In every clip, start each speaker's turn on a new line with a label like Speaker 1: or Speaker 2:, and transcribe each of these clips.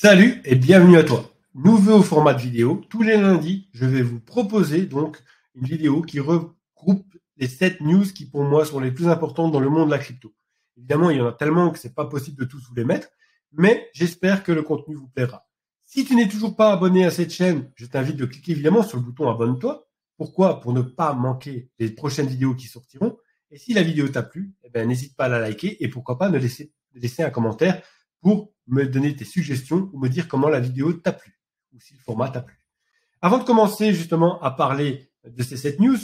Speaker 1: Salut et bienvenue à toi. Nouveau format de vidéo. Tous les lundis, je vais vous proposer donc une vidéo qui regroupe les 7 news qui pour moi sont les plus importantes dans le monde de la crypto. Évidemment, il y en a tellement que c'est pas possible de tous vous les mettre, mais j'espère que le contenu vous plaira. Si tu n'es toujours pas abonné à cette chaîne, je t'invite de cliquer évidemment sur le bouton abonne-toi. Pourquoi? Pour ne pas manquer les prochaines vidéos qui sortiront. Et si la vidéo t'a plu, n'hésite pas à la liker et pourquoi pas de laisser un commentaire pour me donner tes suggestions ou me dire comment la vidéo t'a plu ou si le format t'a plu. Avant de commencer justement à parler de ces 7 news,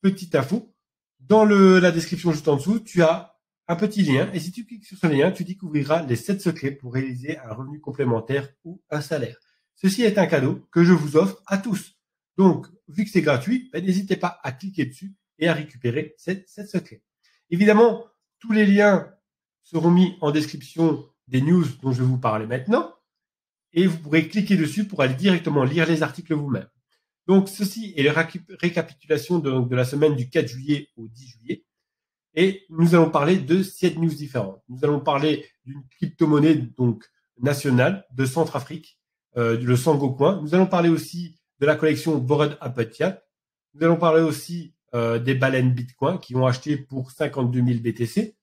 Speaker 1: petite info, dans la description juste en dessous, tu as un petit lien et si tu cliques sur ce lien, tu découvriras les 7 secrets pour réaliser un revenu complémentaire ou un salaire. Ceci est un cadeau que je vous offre à tous. Donc, vu que c'est gratuit, n'hésitez pas à cliquer dessus et à récupérer ces 7 secrets. Évidemment, tous les liens seront mis en description des news dont je vais vous parler maintenant et vous pourrez cliquer dessus pour aller directement lire les articles vous-même. Donc, ceci est la récapitulation de la semaine du 4 juillet au 10 juillet et nous allons parler de 7 news différentes. Nous allons parler d'une crypto-monnaie donc nationale de Centrafrique, le Sangocoin. Nous allons parler aussi de la collection Bored Apple Yap. Nous allons parler aussi des baleines Bitcoin qui ont acheté pour 52 000 BTC.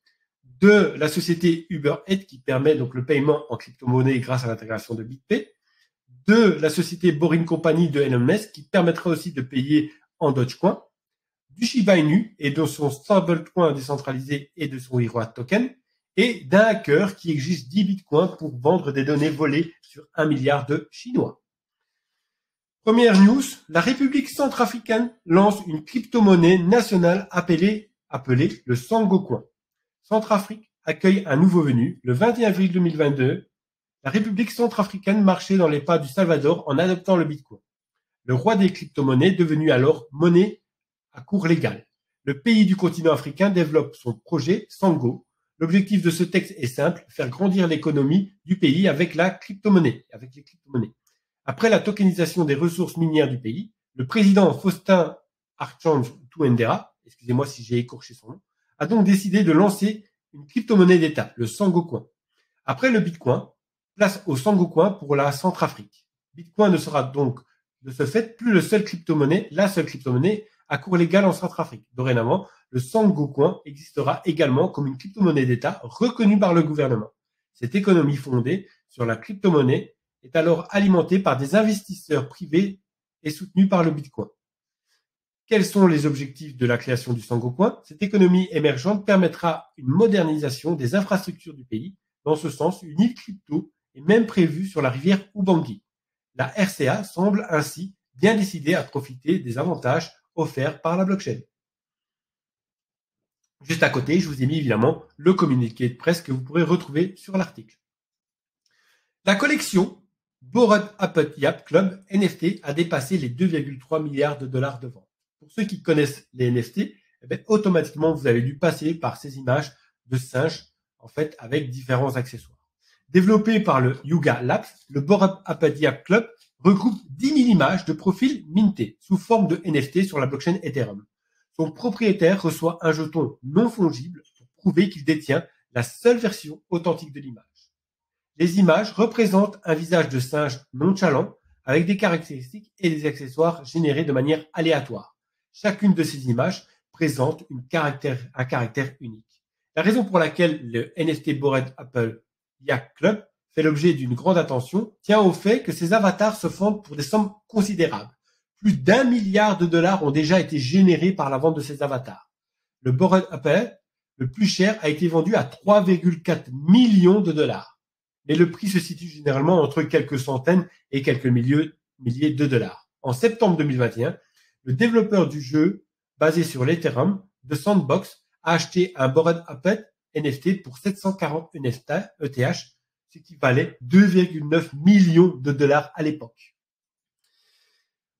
Speaker 1: De la société UberEats qui permet donc le paiement en crypto-monnaie grâce à l'intégration de BitPay, de la société Boring Company de Elon Musk qui permettra aussi de payer en Dogecoin, du Shiba Inu et de son stablecoin décentralisé et de son Hero Token, et d'un hacker qui exige 10 bitcoins pour vendre des données volées sur 1 milliard de Chinois. Première news, la République centrafricaine lance une crypto-monnaie nationale appelée le Sangocoin. Centrafrique accueille un nouveau venu. Le 21 avril 2022, la République centrafricaine marchait dans les pas du Salvador en adoptant le Bitcoin. Le roi des crypto-monnaies devenu alors monnaie à cours légal. Le pays du continent africain développe son projet Sango. L'objectif de ce texte est simple, faire grandir l'économie du pays avec les crypto-monnaies. Après la tokenisation des ressources minières du pays, le président Faustin Archange Touendera, excusez-moi si j'ai écorché son nom, a donc décidé de lancer une crypto-monnaie d'État, le Sangocoin. Après le Bitcoin, place au Sangocoin pour la Centrafrique. Bitcoin ne sera donc de ce fait plus la seule crypto-monnaie à cours légal en Centrafrique. Dorénavant, le Sangocoin existera également comme une crypto-monnaie d'État reconnue par le gouvernement. Cette économie fondée sur la crypto-monnaie est alors alimentée par des investisseurs privés et soutenue par le Bitcoin. Quels sont les objectifs de la création du Sangocoin? Cette économie émergente permettra une modernisation des infrastructures du pays. Dans ce sens, une île crypto est même prévue sur la rivière Ubangui. La RCA semble ainsi bien décidée à profiter des avantages offerts par la blockchain. Juste à côté, je vous ai mis évidemment le communiqué de presse que vous pourrez retrouver sur l'article. La collection Bored Apple Yap Club NFT a dépassé les 2,3 milliards de dollars de vente. Pour ceux qui connaissent les NFT, automatiquement, vous avez dû passer par ces images de singes, en fait, avec différents accessoires. Développé par le Yuga Labs, le Bored Apple Yap Club regroupe 10 000 images de profils mintés sous forme de NFT sur la blockchain Ethereum. Son propriétaire reçoit un jeton non fongible pour prouver qu'il détient la seule version authentique de l'image. Les images représentent un visage de singe nonchalant avec des caractéristiques et des accessoires générés de manière aléatoire. Chacune de ces images présente un caractère unique. La raison pour laquelle le NFT Bored Apple Yap Club fait l'objet d'une grande attention tient au fait que ces avatars se vendent pour des sommes considérables. Plus d'1 milliard de dollars ont déjà été générés par la vente de ces avatars. Le Bored Apple, le plus cher, a été vendu à 3,4 millions de dollars. Mais le prix se situe généralement entre quelques centaines et quelques milliers de dollars. En septembre 2021, le développeur du jeu, basé sur l'Ethereum, de Sandbox, a acheté un Bored Apple NFT pour 740 ETH, ce qui valait 2,9 millions de dollars à l'époque.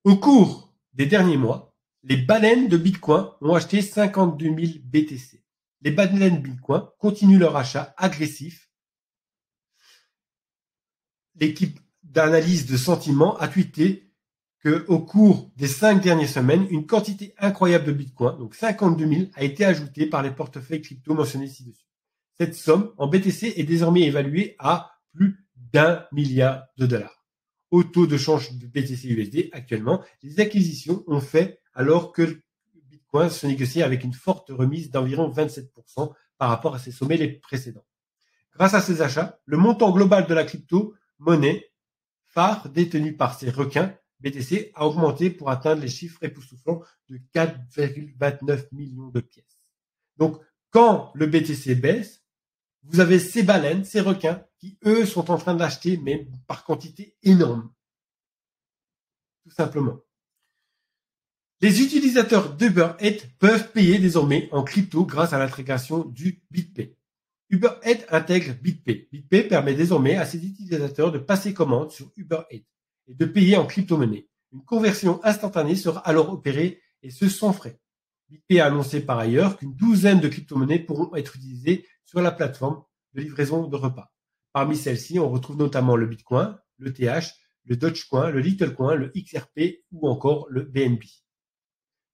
Speaker 1: Au cours des derniers mois, les baleines de Bitcoin ont acheté 52 000 BTC. Les baleines Bitcoin continuent leur achat agressif. L'équipe d'analyse de sentiments a tweeté qu'au cours des 5 dernières semaines, une quantité incroyable de Bitcoin, donc 52 000, a été ajoutée par les portefeuilles crypto mentionnés ci-dessus. Cette somme en BTC est désormais évaluée à plus d'1 milliard de dollars. Au taux de change de BTC-USD actuellement, les acquisitions ont fait alors que le Bitcoin se négociait avec une forte remise d'environ 27% par rapport à ses sommets les précédents. Grâce à ces achats, le montant global de la crypto-monnaie phare détenue par ces requins BTC a augmenté pour atteindre les chiffres époustouflants de 4,29 millions de pièces. Donc, quand le BTC baisse, vous avez ces baleines, ces requins, qui, eux, sont en train d'acheter, mais par quantité énorme. Tout simplement. Les utilisateurs d'Uber Eats peuvent payer désormais en crypto grâce à l'intégration du BitPay. Uber Eats intègre BitPay. BitPay permet désormais à ses utilisateurs de passer commande sur Uber Eats et de payer en crypto-monnaie. Une conversion instantanée sera alors opérée et ce sans frais. BitPay a annoncé par ailleurs qu'une douzaine de crypto-monnaies pourront être utilisées sur la plateforme de livraison de repas. Parmi celles-ci, on retrouve notamment le Bitcoin, le TH, le Dogecoin, le Littlecoin, le XRP ou encore le BNB.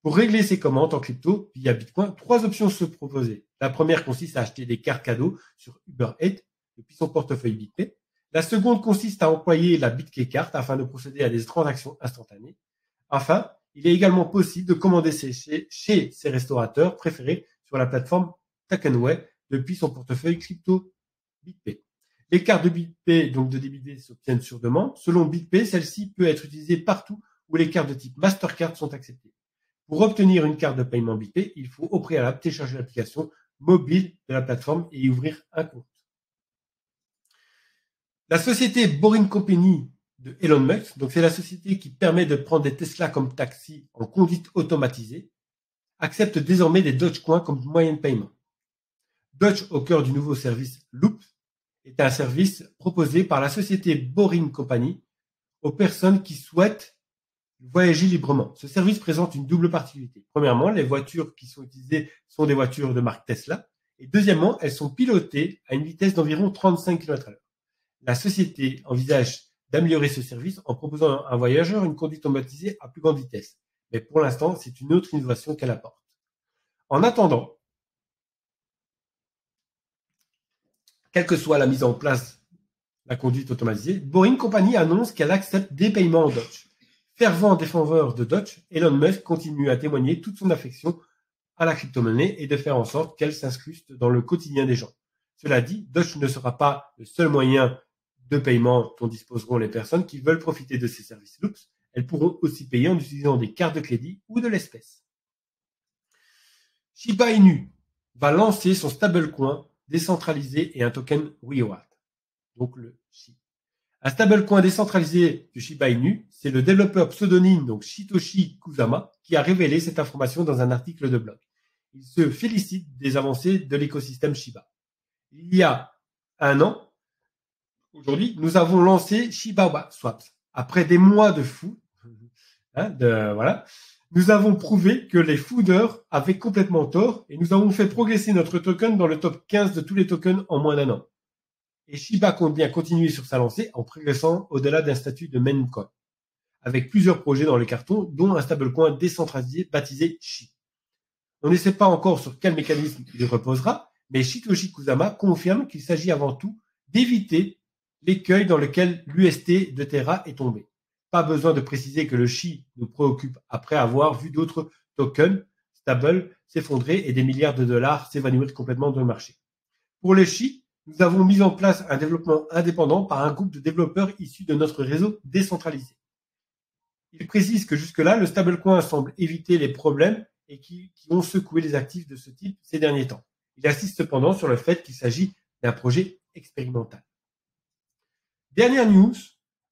Speaker 1: Pour régler ses commandes en crypto via Bitcoin, 3 options se proposaient. La première consiste à acheter des cartes cadeaux sur Uber Eats depuis son portefeuille BitPay. La seconde consiste à employer la BitKey Card afin de procéder à des transactions instantanées. Enfin, il est également possible de commander chez ses restaurateurs préférés sur la plateforme Takenway depuis son portefeuille crypto BitPay. Les cartes de BitPay, donc de débit s'obtiennent sur demande. Selon BitPay, celle-ci peut être utilisée partout où les cartes de type Mastercard sont acceptées. Pour obtenir une carte de paiement BitPay, il faut au préalable télécharger l'application mobile de la plateforme et y ouvrir un compte. La société Boring Company de Elon Musk, donc c'est la société qui permet de prendre des Tesla comme taxi en conduite automatisée, accepte désormais des Dogecoin comme moyen de paiement. Doge, au cœur du nouveau service Loop, est un service proposé par la société Boring Company aux personnes qui souhaitent voyager librement. Ce service présente une double particularité. Premièrement, les voitures qui sont utilisées sont des voitures de marque Tesla. Et deuxièmement, elles sont pilotées à une vitesse d'environ 35 km/h. La société envisage d'améliorer ce service en proposant à un voyageur une conduite automatisée à plus grande vitesse. Mais pour l'instant, c'est une autre innovation qu'elle apporte. En attendant, quelle que soit la mise en place de la conduite automatisée, Boring Company annonce qu'elle accepte des paiements en Doge. Fervent défenseur de Doge, Elon Musk continue à témoigner toute son affection à la crypto-monnaie et de faire en sorte qu'elle s'incruste dans le quotidien des gens. Cela dit, Doge ne sera pas le seul moyen de paiement dont disposeront les personnes qui veulent profiter de ces services Loops. Elles pourront aussi payer en utilisant des cartes de crédit ou de l'espèce. Shiba Inu va lancer son stablecoin décentralisé et un token reward, donc le SHI. Un stablecoin décentralisé de Shiba Inu, c'est le développeur pseudonyme donc Satoshi Kusama qui a révélé cette information dans un article de blog. Il se félicite des avancées de l'écosystème Shiba. Il y a un an, aujourd'hui, nous avons lancé Shiba Swaps. Après des mois de fous, nous avons prouvé que les fooders avaient complètement tort et nous avons fait progresser notre token dans le top 15 de tous les tokens en moins d'un an. Et Shiba compte bien continuer sur sa lancée en progressant au-delà d'un statut de meme coin, avec plusieurs projets dans le carton, dont un stablecoin décentralisé baptisé Shi. On ne sait pas encore sur quel mécanisme il reposera, mais Satoshi Kusama confirme qu'il s'agit avant tout d'éviter l'écueil dans lequel l'UST de Terra est tombé. Pas besoin de préciser que le Shi nous préoccupe après avoir vu d'autres tokens stables s'effondrer et des milliards de dollars s'évanouir complètement dans le marché. Pour le Shi, nous avons mis en place un développement indépendant par un groupe de développeurs issus de notre réseau décentralisé. Il précise que jusque-là, le stablecoin semble éviter les problèmes et qui ont secoué les actifs de ce type ces derniers temps. Il insiste cependant sur le fait qu'il s'agit d'un projet expérimental. Dernière news,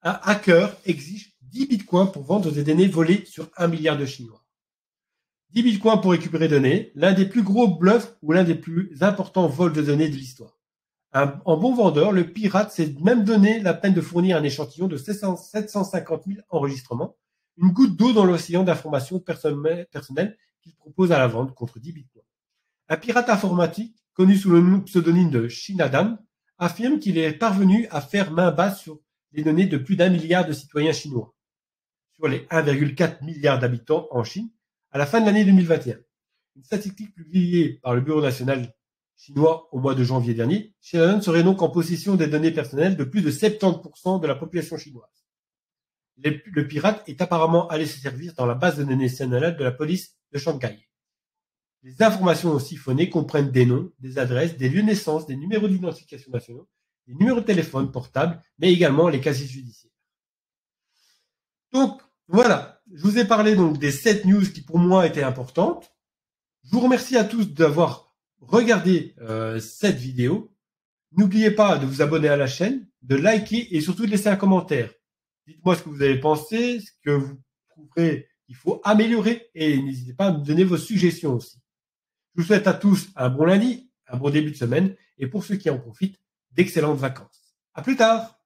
Speaker 1: un hacker exige 10 bitcoins pour vendre des données volées sur 1 milliard de Chinois. 10 bitcoins pour récupérer des données, l'un des plus gros bluffs ou l'un des plus importants vols de données de l'histoire. En bon vendeur, le pirate s'est même donné la peine de fournir un échantillon de 750 000 enregistrements, une goutte d'eau dans l'océan d'informations personnelles qu'il propose à la vente contre 10 bitcoins. Un pirate informatique, connu sous le pseudonyme de Shinadam, affirme qu'il est parvenu à faire main basse sur les données de plus d'1 milliard de citoyens chinois, sur les 1,4 milliard d'habitants en Chine, à la fin de l'année 2021. Une statistique publiée par le Bureau national chinois au mois de janvier dernier, Shannon serait donc en possession des données personnelles de plus de 70% de la population chinoise. Le pirate est apparemment allé se servir dans la base de données nationale de la police de Shanghai. Les informations siphonnées comprennent des noms, des adresses, des lieux de naissance, des numéros d'identification nationaux, des numéros de téléphone portables, mais également les casiers judiciaires. Donc, voilà. Je vous ai parlé donc des 7 news qui pour moi étaient importantes. Je vous remercie à tous d'avoir regardé cette vidéo. N'oubliez pas de vous abonner à la chaîne, de liker et surtout de laisser un commentaire. Dites-moi ce que vous avez pensé, ce que vous trouverez qu'il faut améliorer et n'hésitez pas à me donner vos suggestions aussi. Je vous souhaite à tous un bon lundi, un bon début de semaine et pour ceux qui en profitent, d'excellentes vacances. À plus tard!